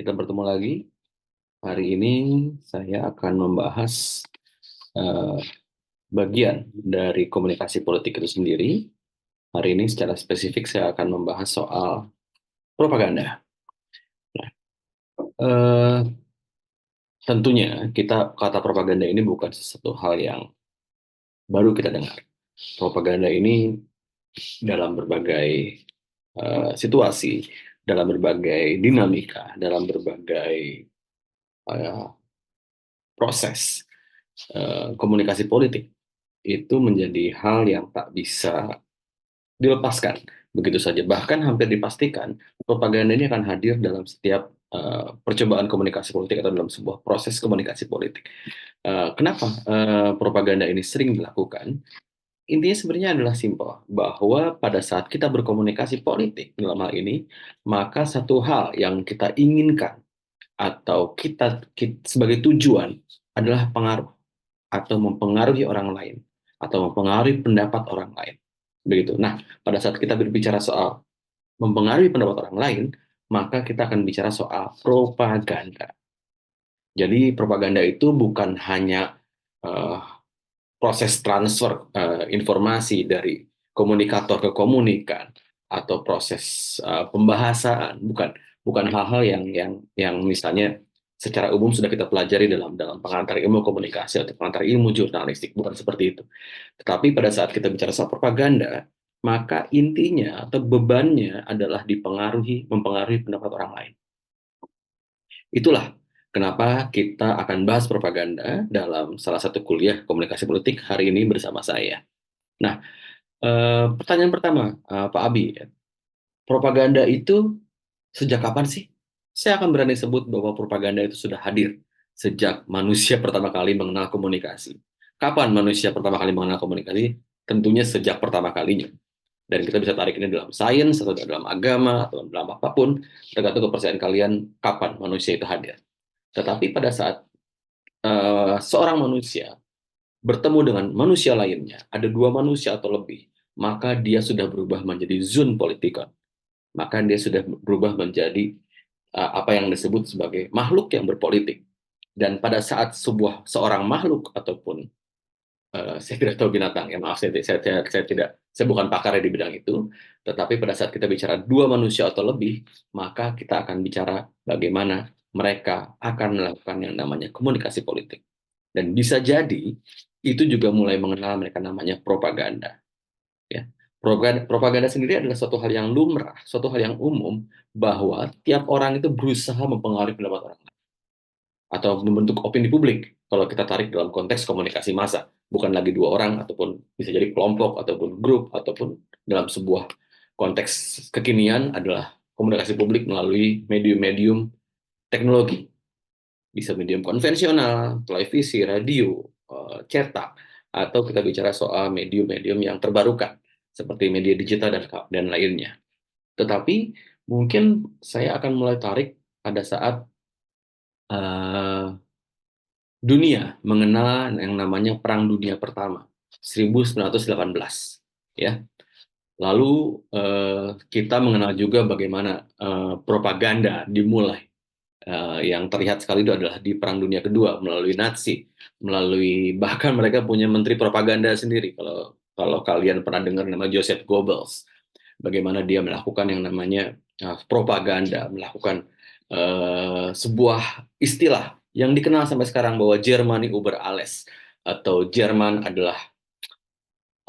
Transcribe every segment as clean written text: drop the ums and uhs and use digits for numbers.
kita bertemu lagi. Hari ini saya akan membahas eh, bagian dari komunikasi politik itu sendiri. Hari ini secara spesifik saya akan membahas soal propaganda. Eh, Tentunya kata propaganda ini bukan sesuatu hal yang baru kita dengar. Propaganda ini dalam berbagai situasi, dalam berbagai dinamika, dalam berbagai eh, proses komunikasi politik itu menjadi hal yang tak bisa dilepaskan begitu saja. Bahkan hampir dipastikan propaganda ini akan hadir dalam setiap percobaan komunikasi politik atau dalam sebuah proses komunikasi politik. Kenapa propaganda ini sering dilakukan? Intinya sebenarnya adalah simpel, bahwa pada saat kita berkomunikasi politik dalam hal ini, maka satu hal yang kita inginkan atau kita sebagai tujuan adalah pengaruh atau mempengaruhi orang lain atau mempengaruhi pendapat orang lain. Begitu. Nah, pada saat kita berbicara soal mempengaruhi pendapat orang lain, maka kita akan bicara soal propaganda. Jadi propaganda itu bukan hanya eh, proses transfer informasi dari komunikator ke komunikan atau proses pembahasan, bukan hal-hal yang misalnya secara umum sudah kita pelajari dalam dalam pengantar ilmu komunikasi atau pengantar ilmu jurnalistik, bukan seperti itu. Tetapi pada saat kita bicara soal propaganda, maka intinya atau bebannya adalah mempengaruhi pendapat orang lain. Itulah kenapa kita akan bahas propaganda dalam salah satu kuliah komunikasi politik hari ini bersama saya. Nah, pertanyaan pertama, Pak Abi, propaganda itu sejak kapan sih? Saya akan berani sebut bahwa propaganda itu sudah hadir sejak manusia pertama kali mengenal komunikasi. Kapan manusia pertama kali mengenal komunikasi? Tentunya sejak pertama kalinya. Dan kita bisa tarik ini dalam sains, atau dalam agama, atau dalam apapun, tergantung kepercayaan kalian kapan manusia itu hadir. Tetapi pada saat seorang manusia bertemu dengan manusia lainnya, ada dua manusia atau lebih, maka dia sudah berubah menjadi zoon politikon. Maka dia sudah berubah menjadi apa yang disebut sebagai makhluk yang berpolitik. Dan pada saat seorang makhluk ataupun saya tidak tahu binatang, ya maaf, saya bukan pakar di bidang itu, tetapi pada saat kita bicara dua manusia atau lebih, maka kita akan bicara bagaimana mereka akan melakukan yang namanya komunikasi politik. Dan bisa jadi itu juga mulai mengenal mereka namanya propaganda. Ya. Propaganda sendiri adalah suatu hal yang lumrah, suatu hal yang umum, bahwa tiap orang itu berusaha mempengaruhi pendapat orang lain atau membentuk opini publik. Kalau kita tarik dalam konteks komunikasi massa, bukan lagi dua orang ataupun bisa jadi kelompok ataupun grup ataupun dalam sebuah konteks kekinian adalah komunikasi publik melalui medium-medium teknologi. Bisa medium konvensional, televisi, radio, cetak, atau kita bicara soal medium-medium yang terbarukan seperti media digital dan lainnya. Tetapi mungkin saya akan mulai tarik pada saat uh, dunia mengenal yang namanya Perang Dunia Pertama 1918, ya. Lalu kita mengenal juga bagaimana propaganda dimulai. Yang terlihat sekali itu adalah di Perang Dunia Kedua melalui Nazi, melalui bahkan mereka punya menteri propaganda sendiri. Kalau kalian pernah dengar nama Joseph Goebbels, bagaimana dia melakukan yang namanya propaganda, melakukan sebuah istilah yang dikenal sampai sekarang bahwa Germany über alles, atau Jerman adalah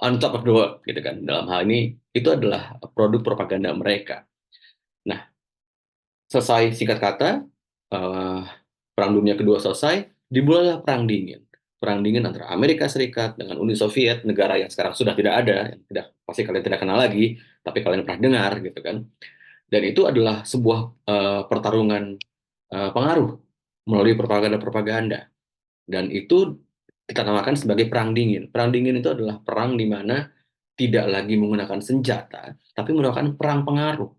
on top of the world, gitu kan. Dalam hal ini itu adalah produk propaganda mereka. Nah, selesai singkat kata, uh, Perang Dunia Kedua selesai, dimulailah Perang Dingin. Perang Dingin antara Amerika Serikat dengan Uni Soviet, negara yang sekarang sudah tidak ada, yang pasti kalian tidak kenal lagi, tapi kalian pernah dengar, gitu kan. Dan itu adalah sebuah pertarungan pengaruh melalui propaganda-propaganda. Dan itu kita namakan sebagai Perang Dingin. Perang Dingin itu adalah perang di mana tidak lagi menggunakan senjata, tapi menggunakan perang pengaruh.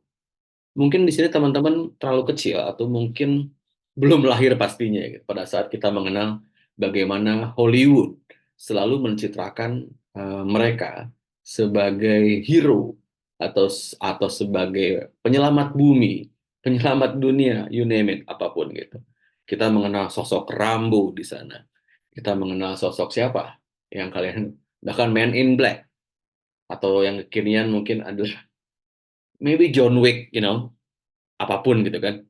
Mungkin di sini teman-teman terlalu kecil atau mungkin belum lahir pastinya gitu, pada saat kita mengenal bagaimana Hollywood selalu mencitrakan mereka sebagai hero atau sebagai penyelamat bumi penyelamat dunia, you name it, apapun gitu. Kita mengenal sosok Rambo di sana. Kita mengenal sosok siapa yang kalian, bahkan Man in Black, atau yang kekinian mungkin adalah maybe John Wick, apapun gitu kan.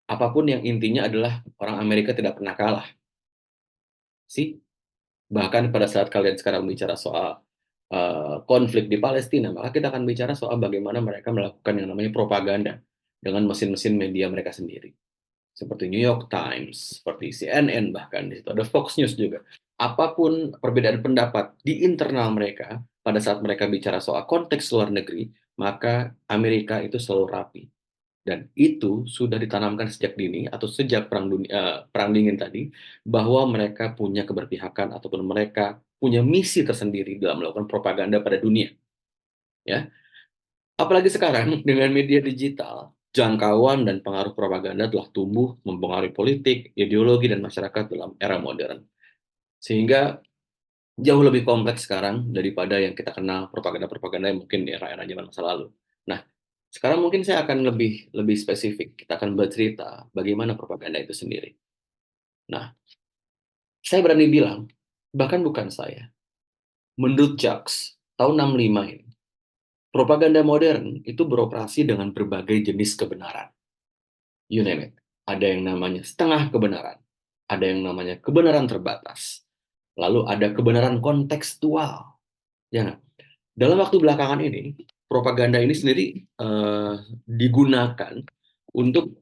Apapun yang intinya adalah orang Amerika tidak pernah kalah. Sih, bahkan pada saat kalian sekarang bicara soal konflik di Palestina, maka kita akan bicara soal bagaimana mereka melakukan yang namanya propaganda dengan mesin-mesin media mereka sendiri. Seperti New York Times, seperti CNN, bahkan di situ ada Fox News juga. Apapun perbedaan pendapat di internal mereka, pada saat mereka bicara soal konteks luar negeri, maka Amerika itu selalu rapi. Dan itu sudah ditanamkan sejak dini atau sejak perang dingin tadi, bahwa mereka punya keberpihakan ataupun mereka punya misi tersendiri dalam melakukan propaganda pada dunia. Ya, apalagi sekarang dengan media digital, jangkauan dan pengaruh propaganda telah tumbuh mempengaruhi politik, ideologi, dan masyarakat dalam era modern. Sehingga jauh lebih kompleks sekarang daripada yang kita kenal propaganda-propaganda yang mungkin di era-era zaman masa lalu. Nah, sekarang mungkin saya akan lebih lebih spesifik. Kita akan bercerita bagaimana propaganda itu sendiri. Nah, saya berani bilang, bahkan bukan saya, menurut Jacques, tahun 65 ini, propaganda modern itu beroperasi dengan berbagai jenis kebenaran. You name it. Ada yang namanya setengah kebenaran, ada yang namanya kebenaran terbatas, lalu ada kebenaran kontekstual. Ya, dalam waktu belakangan ini, propaganda ini sendiri digunakan untuk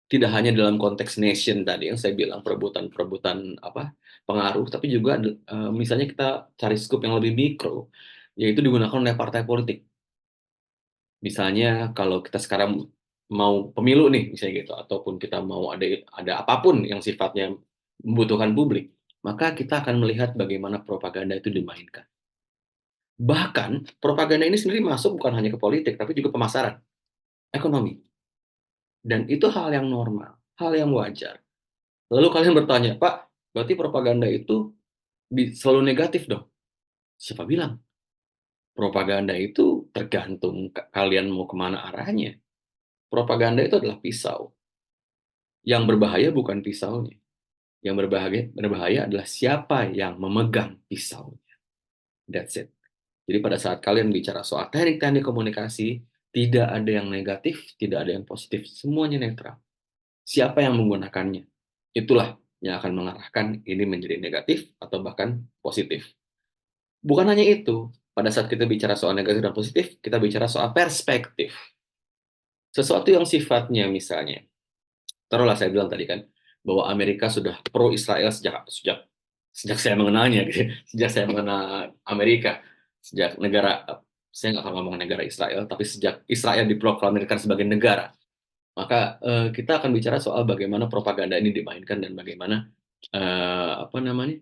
tidak hanya dalam konteks nation tadi yang saya bilang perebutan-perebutan apa pengaruh, tapi juga misalnya kita cari skup yang lebih mikro, yaitu digunakan oleh partai politik. Misalnya kalau kita sekarang mau pemilu nih, misalnya gitu, ataupun kita mau ada apapun yang sifatnya membutuhkan publik, maka kita akan melihat bagaimana propaganda itu dimainkan. Bahkan propaganda ini sendiri masuk bukan hanya ke politik, tapi juga pemasaran, ekonomi. Dan itu hal yang normal, hal yang wajar. Lalu kalian bertanya, "Pak, berarti propaganda itu selalu negatif dong?" Siapa bilang? Propaganda itu tergantung kalian mau kemana arahnya. Propaganda itu adalah pisau. Yang berbahaya bukan pisaunya. Yang berbahaya adalah siapa yang memegang pisaunya. That's it. Jadi pada saat kalian bicara soal teknik-teknik komunikasi, tidak ada yang negatif, tidak ada yang positif, semuanya netral. Siapa yang menggunakannya? Itulah yang akan mengarahkan ini menjadi negatif atau bahkan positif. Bukan hanya itu, pada saat kita bicara soal negatif dan positif, kita bicara soal perspektif. Sesuatu yang sifatnya misalnya, taruhlah saya bilang tadi kan, bahwa Amerika sudah pro Israel sejak sejak sejak saya mengenalnya, gitu. Sejak saya mengenal Amerika, sejak negara, saya nggak akan ngomong negara Israel, tapi sejak Israel diproklamirkan sebagai negara, maka kita akan bicara soal bagaimana propaganda ini dimainkan dan bagaimana apa namanya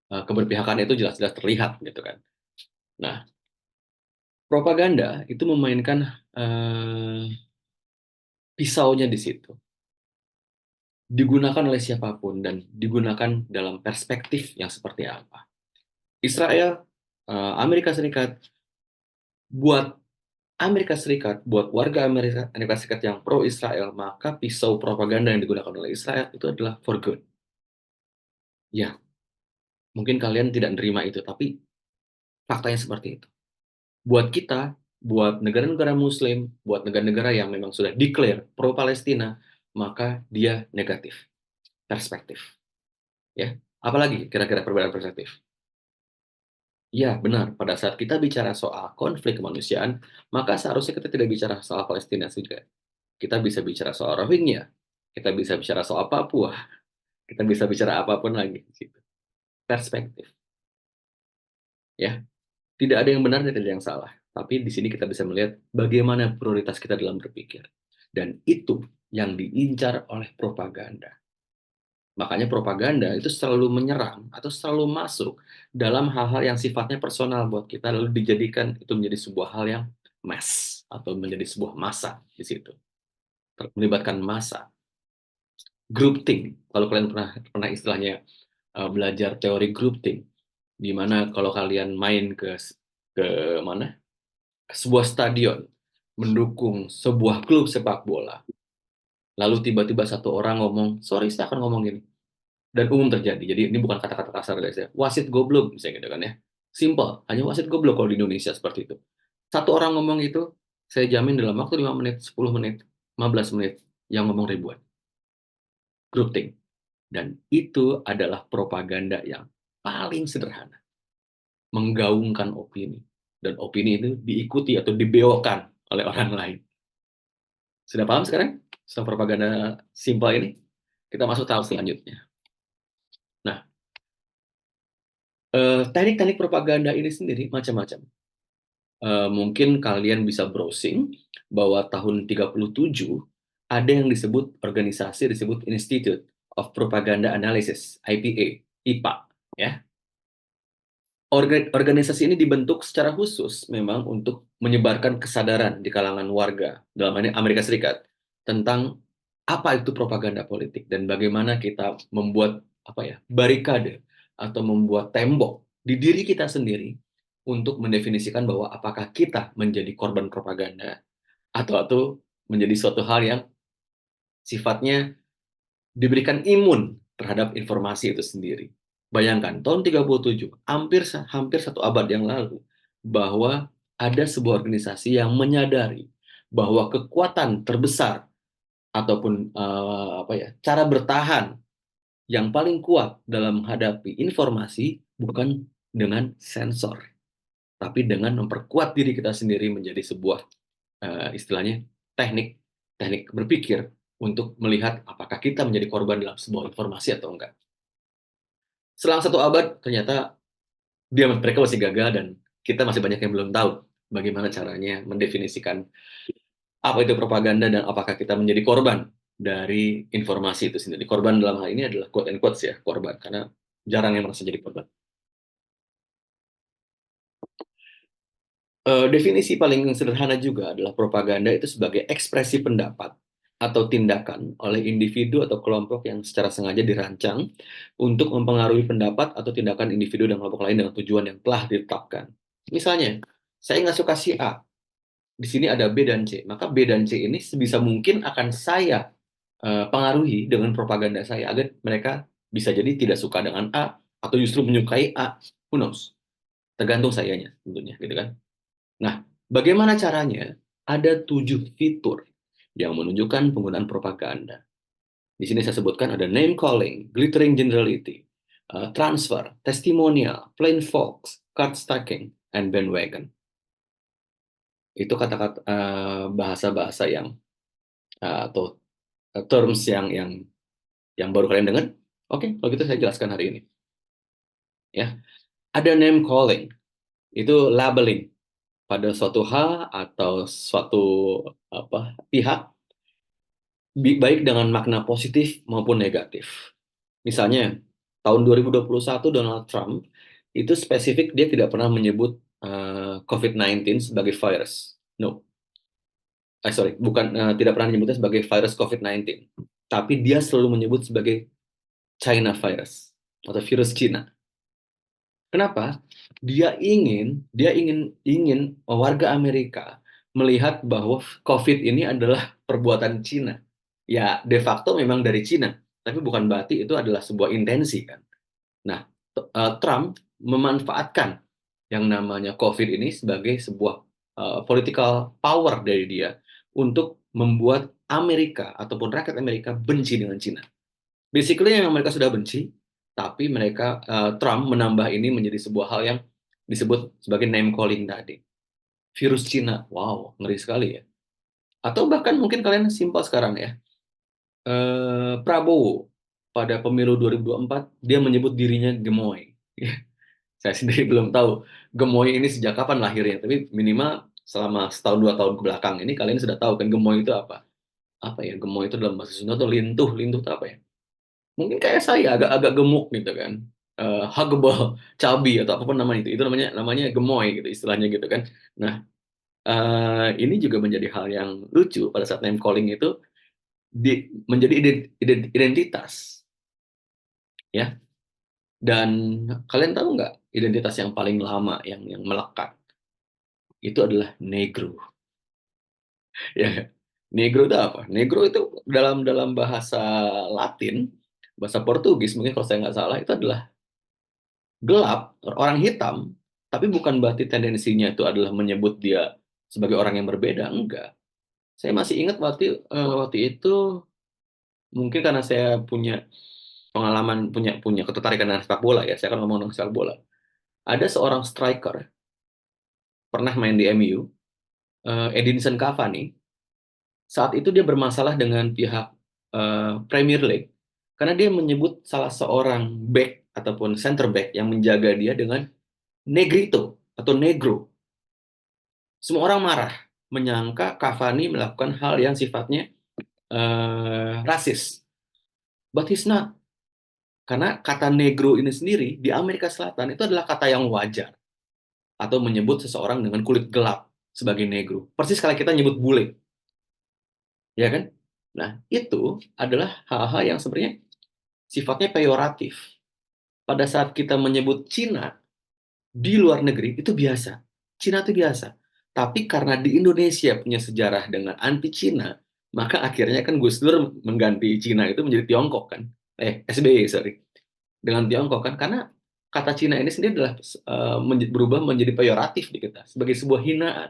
keberpihakan itu jelas-jelas terlihat gitu kan. Nah, propaganda itu memainkan pisaunya di situ, digunakan oleh siapapun dan digunakan dalam perspektif yang seperti apa. Israel, Amerika Serikat, buat Amerika Serikat, buat warga Amerika Serikat yang pro Israel, maka pisau propaganda yang digunakan oleh Israel itu adalah for good. Ya, mungkin kalian tidak menerima itu, tapi faktanya seperti itu. Buat kita, buat negara-negara Muslim, buat negara-negara yang memang sudah declare pro Palestina, maka dia negatif perspektif. Ya, apalagi kira-kira perbedaan perspektif? Ya, benar. Pada saat kita bicara soal konflik kemanusiaan, maka seharusnya kita tidak bicara soal Palestina saja. Kita bisa bicara soal Rohingya, kita bisa bicara soal Papua, kita bisa bicara apapun lagi di situ. Perspektif, ya. Tidak ada yang benar dan tidak ada yang salah. Tapi di sini kita bisa melihat bagaimana prioritas kita dalam berpikir. Dan itu yang diincar oleh propaganda. Makanya propaganda itu selalu menyerang atau selalu masuk dalam hal-hal yang sifatnya personal buat kita, lalu dijadikan itu menjadi sebuah hal yang mass atau menjadi sebuah massa di situ. Melibatkan massa. Groupthink, kalau kalian pernah pernah istilahnya belajar teori groupthink, di mana kalau kalian main ke mana? Ke sebuah stadion, mendukung sebuah klub sepak bola, lalu tiba-tiba satu orang ngomong, sorry saya akan ngomong gini, dan umum terjadi. Jadi ini bukan kata-kata kasar guys ya. Wasit goblok misalnya gitu kan ya. Simple, hanya wasit goblok kalau di Indonesia seperti itu. Satu orang ngomong itu, saya jamin dalam waktu 5 menit, 10 menit, 15 menit, yang ngomong ribuan. Groupthink. Dan itu adalah propaganda yang paling sederhana. Menggaungkan opini. Dan opini itu diikuti atau dibelokkan oleh orang lain. Sudah paham sekarang? Soal propaganda simpel ini? Kita masuk tahap selanjutnya. Nah, teknik-teknik propaganda ini sendiri macam-macam. Mungkin kalian bisa browsing bahwa tahun 37 ada yang disebut organisasi disebut Institute of Propaganda Analysis, IPA, IPA, ya. Organisasi ini dibentuk secara khusus memang untuk menyebarkan kesadaran di kalangan warga dalam hal ini Amerika Serikat tentang apa itu propaganda politik dan bagaimana kita membuat apa ya barikade atau membuat tembok di diri kita sendiri untuk mendefinisikan bahwa apakah kita menjadi korban propaganda atau menjadi suatu hal yang sifatnya diberikan imun terhadap informasi itu sendiri. Bayangkan, tahun 37, hampir satu abad yang lalu, bahwa ada sebuah organisasi yang menyadari bahwa kekuatan terbesar ataupun cara bertahan yang paling kuat dalam menghadapi informasi bukan dengan sensor, tapi dengan memperkuat diri kita sendiri menjadi sebuah istilahnya teknik teknik berpikir untuk melihat apakah kita menjadi korban dalam sebuah informasi atau enggak. Selang satu abad ternyata mereka masih gagal dan kita masih banyak yang belum tahu bagaimana caranya mendefinisikan apa itu propaganda dan apakah kita menjadi korban dari informasi itu sendiri. Korban dalam hal ini adalah quote and quotes ya, korban karena jarang yang merasa jadi korban. Definisi paling sederhana juga adalah propaganda itu sebagai ekspresi pendapat atau tindakan oleh individu atau kelompok yang secara sengaja dirancang untuk mempengaruhi pendapat atau tindakan individu dan kelompok lain dengan tujuan yang telah ditetapkan. Misalnya, saya nggak suka si A, di sini ada B dan C, maka B dan C ini sebisa mungkin akan saya pengaruhi dengan propaganda saya agar mereka bisa jadi tidak suka dengan A atau justru menyukai A, who knows? Tergantung sayanya tentunya, gitu kan? Nah, bagaimana caranya? Ada 7 fitur yang menunjukkan penggunaan propaganda. Di sini saya sebutkan ada name calling, glittering generality, transfer, testimonial, plain false, card stacking, and bandwagon. Itu kata-kata bahasa-bahasa yang atau terms yang baru kalian dengar. Oke, kalau gitu saya jelaskan hari ini. Ya, ada name calling, itu labeling pada suatu hal atau suatu pihak baik dengan makna positif maupun negatif. Misalnya, tahun 2021 Donald Trump itu spesifik dia tidak pernah menyebut COVID-19 sebagai virus. No. Sorry, bukan tidak pernah menyebutnya sebagai virus COVID-19. Tapi dia selalu menyebut sebagai China virus atau virus Cina. Kenapa? Dia ingin warga Amerika melihat bahwa COVID ini adalah perbuatan Cina. Ya, de facto memang dari Cina, tapi bukan berarti itu adalah sebuah intensi kan. Nah, Trump memanfaatkan yang namanya COVID ini sebagai sebuah political power dari dia untuk membuat Amerika ataupun rakyat Amerika benci dengan Cina. Basically yang mereka sudah benci, tapi Trump menambah ini menjadi sebuah hal yang disebut sebagai name calling tadi. Virus Cina, wow, ngeri sekali ya. Atau bahkan mungkin kalian simpel sekarang ya. Prabowo pada pemilu 2024 dia menyebut dirinya gemoy. Saya sendiri belum tahu gemoy ini sejak kapan lahirnya, tapi minimal selama setahun 2 tahun ke belakang ini kalian sudah tahu kan gemoy itu apa? Apa ya gemoy itu dalam bahasa Sunda atau lintuh, lintuh itu apa ya? Mungkin kayak saya agak-agak gemuk gitu kan, huggable, chubby atau apapun namanya itu namanya namanya gemoy gitu istilahnya gitu kan. Nah, ini juga menjadi hal yang lucu pada saat name calling itu menjadi identitas ya. Dan kalian tahu nggak identitas yang paling lama yang melekat itu adalah negro. Ya, negro itu apa? Negro itu dalam dalam bahasa Latin, bahasa Portugis mungkin kalau saya nggak salah itu adalah gelap, orang hitam, tapi bukan berarti tendensinya itu adalah menyebut dia sebagai orang yang berbeda, enggak. Saya masih ingat waktu itu mungkin karena saya punya pengalaman, punya punya ketertarikan dengan sepak bola ya, saya akan ngomong tentang sepak bola. Ada seorang striker pernah main di MU, Edinson Cavani. Saat itu dia bermasalah dengan pihak Premier League karena dia menyebut salah seorang back ataupun center back yang menjaga dia dengan negrito atau negro. Semua orang marah, menyangka Cavani melakukan hal yang sifatnya rasis. But he's not. Karena kata negro ini sendiri di Amerika Selatan itu adalah kata yang wajar atau menyebut seseorang dengan kulit gelap sebagai negro. Persis kalau kita nyebut bule, ya kan? Nah, itu adalah hal-hal yang sebenarnya sifatnya peyoratif. Pada saat kita menyebut Cina di luar negeri itu biasa. Cina itu biasa. Tapi karena di Indonesia punya sejarah dengan anti Cina, maka akhirnya kan Gus Dur mengganti Cina itu menjadi Tiongkok kan. SBY sorry. Dengan Tiongkok kan karena kata Cina ini sendiri adalah berubah menjadi peyoratif di kita sebagai sebuah hinaan.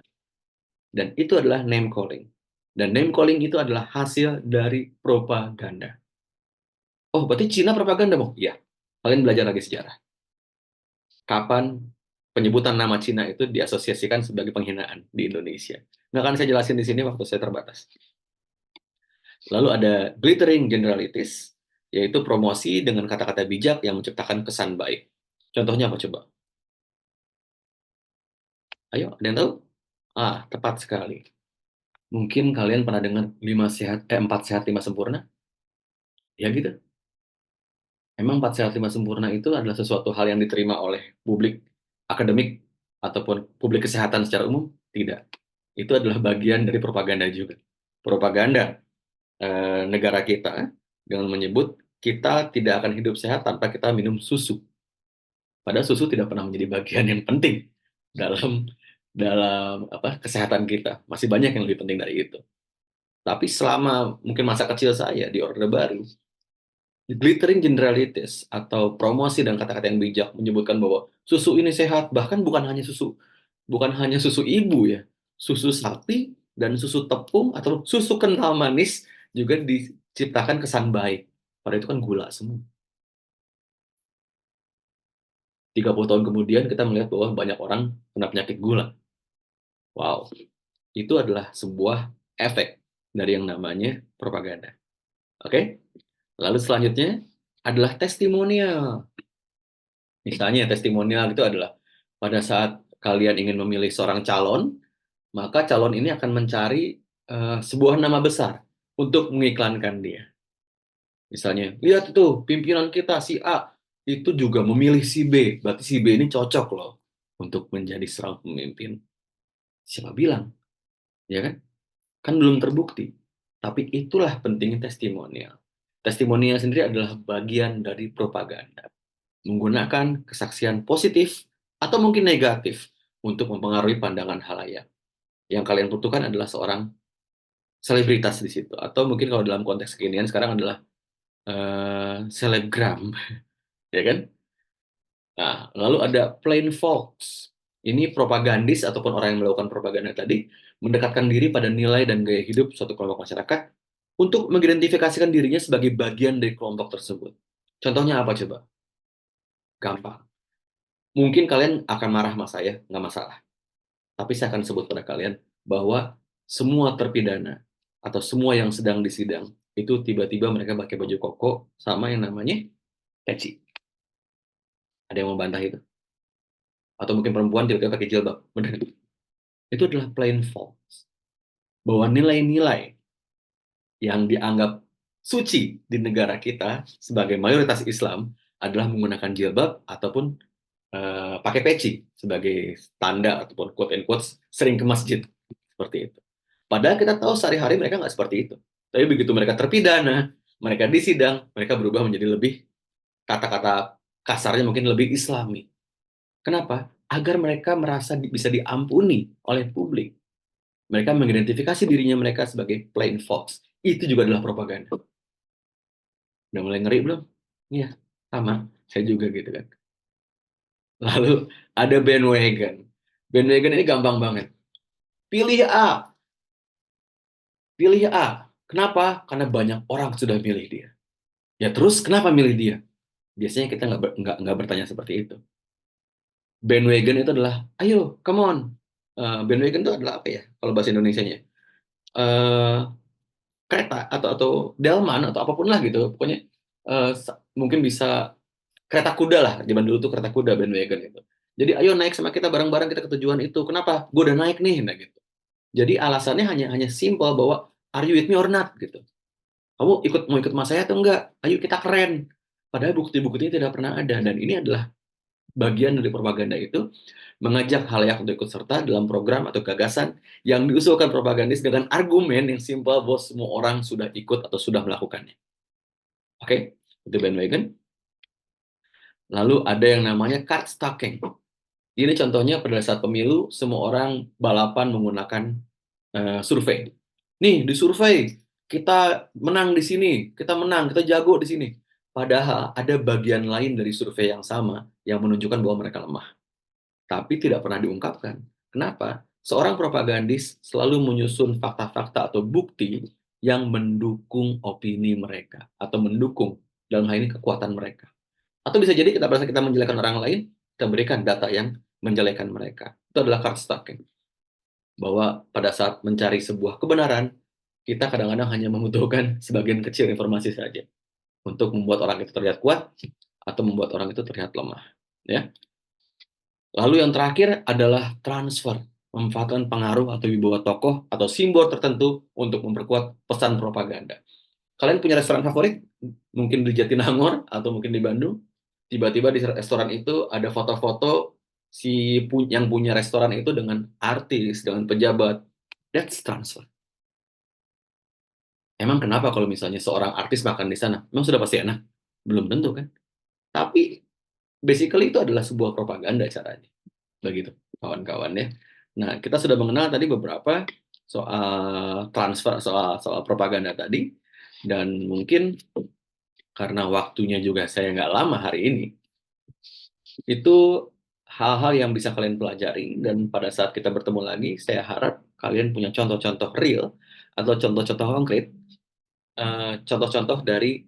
Dan itu adalah name calling. Dan name calling itu adalah hasil dari propaganda. Oh, berarti Cina propaganda, Bang? Iya. Kalian belajar lagi sejarah. Kapan penyebutan nama Cina itu diasosiasikan sebagai penghinaan di Indonesia? Nggak akan saya jelasin di sini, waktu saya terbatas. Lalu ada glittering generalities, yaitu promosi dengan kata-kata bijak yang menciptakan kesan baik. Contohnya apa coba? Ayo, ada yang tahu? Tepat sekali. Mungkin kalian pernah dengar 4 sehat 5 sempurna? Ya gitu. Emang 4 sehat 5 sempurna itu adalah sesuatu hal yang diterima oleh publik akademik ataupun publik kesehatan secara umum? Tidak. Itu adalah bagian dari propaganda juga. Propaganda negara kita dengan menyebut kita tidak akan hidup sehat tanpa kita minum susu. Padahal susu tidak pernah menjadi bagian yang penting dalam dalam kesehatan kita. Masih banyak yang lebih penting dari itu. Tapi selama mungkin masa kecil saya di Orde Baru, glittering generalities atau promosi dan kata-kata yang bijak menyebutkan bahwa susu ini sehat, bahkan bukan hanya susu ibu ya, susu sapi dan susu tepung atau susu kental manis juga diciptakan kesan baik. Padahal itu kan gula semua. 30 tahun kemudian kita melihat bahwa banyak orang kena penyakit gula. Wow, itu adalah sebuah efek dari yang namanya propaganda. Oke? Lalu selanjutnya adalah testimonial. Misalnya testimonial itu adalah pada saat kalian ingin memilih seorang calon, maka calon ini akan mencari sebuah nama besar untuk mengiklankan dia. Misalnya, lihat itu pimpinan kita si A itu juga memilih si B, berarti si B ini cocok loh untuk menjadi seorang pemimpin. Siapa bilang? Ya kan? Kan belum terbukti. Tapi itulah pentingnya testimonial. Testimonial sendiri adalah bagian dari propaganda, menggunakan kesaksian positif atau mungkin negatif untuk mempengaruhi pandangan halayak. Yang kalian butuhkan adalah seorang selebritas di situ, atau mungkin kalau dalam konteks kekinian sekarang adalah selebgram, ya kan? Nah, lalu ada plain folks. Ini propagandis ataupun orang yang melakukan propaganda tadi mendekatkan diri pada nilai dan gaya hidup suatu kelompok masyarakat untuk mengidentifikasikan dirinya sebagai bagian dari kelompok tersebut. Contohnya apa coba? Gampang. Mungkin kalian akan marah sama saya, nggak masalah. Tapi saya akan sebut pada kalian bahwa semua terpidana atau semua yang sedang disidang itu tiba-tiba mereka pakai baju koko sama yang namanya peci. Ada yang membantah itu? Atau mungkin perempuan tiba-tiba pakai jilbab? Benar. Itu adalah plain false. Bahwa nilai-nilai yang dianggap suci di negara kita sebagai mayoritas Islam adalah menggunakan jilbab ataupun pakai peci sebagai tanda ataupun quote and quotes sering ke masjid seperti itu. Padahal kita tahu sehari-hari mereka nggak seperti itu. Tapi begitu mereka terpidana, mereka disidang, mereka berubah menjadi lebih, kata-kata kasarnya mungkin lebih Islami. Kenapa? Agar mereka merasa bisa diampuni oleh publik. Mereka mengidentifikasi dirinya mereka sebagai plain folks. Itu juga adalah propaganda. Udah mulai ngeri belum? Iya, sama. Saya juga gitu kan. Lalu ada bandwagon. Bandwagon ini gampang banget. Pilih A, pilih A. Kenapa? Karena banyak orang sudah milih dia. Ya terus kenapa milih dia? Biasanya kita nggak bertanya seperti itu. Bandwagon itu adalah, ayo, come on. Bandwagon itu adalah apa ya? Kalau bahasa Indonesianya, eh kereta atau delman atau apapun lah gitu. Pokoknya mungkin bisa kereta kuda lah. Zaman dulu tuh kereta kuda bandwagon itu. Jadi ayo naik sama kita bareng-bareng kita ke tujuan itu. Kenapa? Gue udah naik nih, nah gitu. Jadi alasannya hanya simple bahwa are you with me or not gitu. Kamu mau ikut sama saya atau enggak? Ayo kita keren. Padahal bukti-buktinya tidak pernah ada, dan ini adalah bagian dari propaganda itu, mengajak halayak untuk ikut serta dalam program atau gagasan yang diusulkan propagandis dengan argumen yang simpel bahwa semua orang sudah ikut atau sudah melakukannya. Oke, itu bandwagon. Lalu ada yang namanya card stacking. Ini contohnya pada saat pemilu, semua orang balapan menggunakan survei. Nih, di survei, kita menang di sini, kita menang, kita jago di sini. Padahal ada bagian lain dari survei yang sama yang menunjukkan bahwa mereka lemah. Tapi tidak pernah diungkapkan. Kenapa? Seorang propagandis selalu menyusun fakta-fakta atau bukti yang mendukung opini mereka atau mendukung dalam hal ini kekuatan mereka. Atau bisa jadi kita merasa kita menjelekkan orang lain, kita berikan data yang menjelekan mereka. Itu adalah card stacking. Bahwa pada saat mencari sebuah kebenaran, kita kadang-kadang hanya membutuhkan sebagian kecil informasi saja untuk membuat orang itu terlihat kuat atau membuat orang itu terlihat lemah. Ya. Lalu yang terakhir adalah transfer, memanfaatkan pengaruh atau wibawa tokoh atau simbol tertentu untuk memperkuat pesan propaganda. Kalian punya restoran favorit? Mungkin di Jatinangor atau mungkin di Bandung. Tiba-tiba di restoran itu ada foto-foto yang punya restoran itu dengan artis, dengan pejabat. That's transfer. Emang kenapa kalau misalnya seorang artis makan di sana? Emang sudah pasti enak? Belum tentu kan? Tapi basically itu adalah sebuah propaganda caranya. Begitu, kawan-kawan ya. Nah, kita sudah mengenal tadi beberapa soal transfer, soal propaganda tadi. Dan mungkin karena waktunya juga saya nggak lama hari ini, itu hal-hal yang bisa kalian pelajari. Dan pada saat kita bertemu lagi, saya harap kalian punya contoh-contoh real atau contoh-contoh konkret, contoh-contoh dari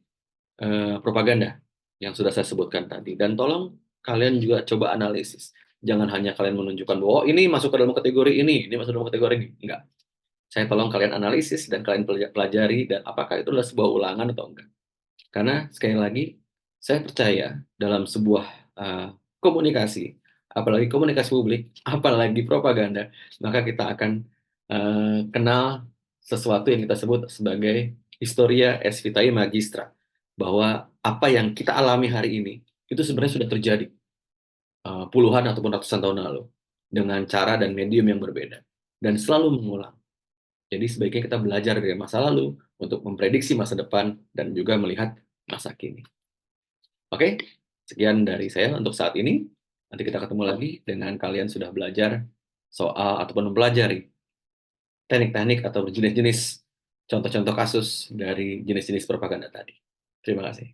propaganda yang sudah saya sebutkan tadi. Dan tolong kalian juga coba analisis. Jangan hanya kalian menunjukkan bahwa oh, ini masuk ke dalam kategori ini masuk dalam kategori ini. Enggak. Saya tolong kalian analisis dan kalian pelajari dan apakah itu adalah sebuah ulangan atau enggak. Karena sekali lagi, saya percaya dalam sebuah komunikasi, apalagi komunikasi publik, apalagi propaganda, maka kita akan kenal sesuatu yang kita sebut sebagai historia es vitae magistra, bahwa apa yang kita alami hari ini itu sebenarnya sudah terjadi puluhan ataupun ratusan tahun lalu dengan cara dan medium yang berbeda dan selalu mengulang. Jadi sebaiknya kita belajar dari masa lalu untuk memprediksi masa depan dan juga melihat masa kini. Oke, sekian dari saya untuk saat ini. Nanti kita ketemu lagi dengan kalian sudah belajar soal ataupun mempelajari teknik-teknik atau jenis-jenis contoh-contoh kasus dari jenis-jenis propaganda tadi. Terima kasih.